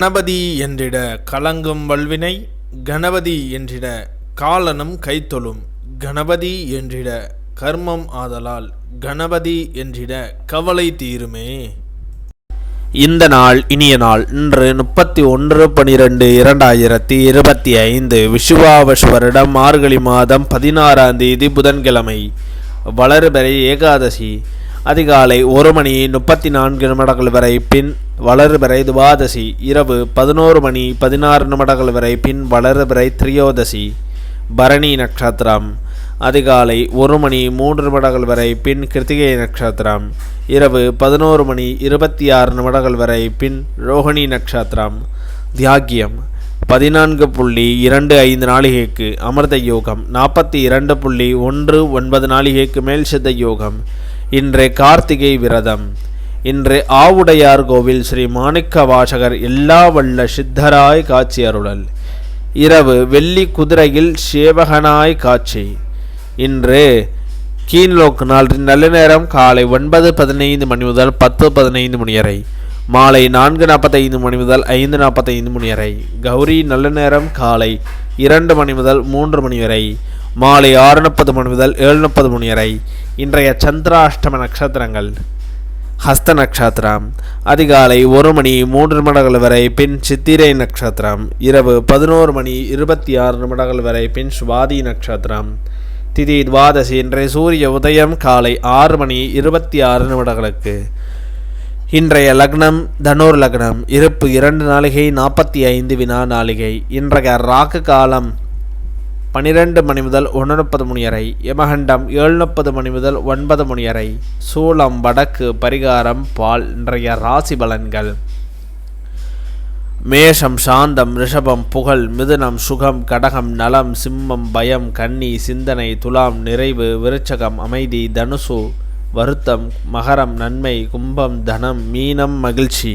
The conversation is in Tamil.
கணபதி என்றிட கலங்கும் வல்வினை, கணபதி என்றிட காலனும் கைத்தொழும், கணபதி என்றிட கர்மம் ஆதலால், கணபதி என்றிட கவலை தீருமே. இந்த நாள் இனிய நாள். இன்று 31/12/2025 விஷுவாவசு வருடம் மார்கழி மாதம் 16ஆம் தேதி புதன்கிழமை. வளர்பிறை ஏகாதசி. அதிகாலை 1:34 வரை பின் வளர்பிறை துவாதசி. இரவு 11:16 வரை பின் வளர்பிறை திரியோதசி. பரணி நட்சத்திரம். அதிகாலை 1:03 வரை பின் கிருத்திகை நட்சத்திரம். இரவு 11:26 வரை பின் ரோஹிணி நட்சத்திரம். தியாகியம் 14.25 நாளிகைக்கு அமிர்த யோகம், 42.19 நாளிகைக்கு மேல் சித்த யோகம். இன்று கார்த்திகை விரதம். இன்று ஆவுடையார் கோவில் ஸ்ரீ மாணிக்க வாசகர் எல்லா வல்ல சித்தராய் காட்சி அருளல். இரவு வெள்ளி குதிரையில் சேவகனாய் காட்சி. இன்று கீழ்நோக்கு நாள் நல்ல நேரம் காலை 9:15 முதல் 10:15 வரை, மாலை 4:45 முதல் 5:45 வரை. கௌரி நல்ல நேரம் காலை 2 முதல் 3 வரை, மாலை 6:30 முதல் 7:30 வரை. இன்றைய சந்திராஷ்டம நட்சத்திரங்கள்: ஹஸ்த நட்சத்திரம். அதிகாலை 1:03 வரை பின் சித்திரை நட்சத்திரம். இரவு 11:26 வரை பின் சுவாதி நட்சத்திரம். திதி துவாதசி. இன்றைய சூரிய உதயம் காலை 6:26 இன்றைய லக்னம் தனுர் லக்னம். இருப்பு 2 நாளிகை 45 வினா நாளிகை. இன்றைய ராகு காலம் 12 முதல் 1:30 வரை. யமகண்டம் 7:30 முதல் 9 வரை. சூலம் வடக்கு. பரிகாரம் பால். இன்றைய ராசி பலன்கள்: மேஷம் சாந்தம், ரிஷபம் புகழ், மிதுனம் சுகம், கடகம் நலம், சிம்மம் பயம், கன்னி சிந்தனை, துலாம் நிறைவு, விருச்சகம் அமைதி, தனுசு வருத்தம், மகரம் நன்மை, கும்பம் தனம், மீனம் மகிழ்ச்சி.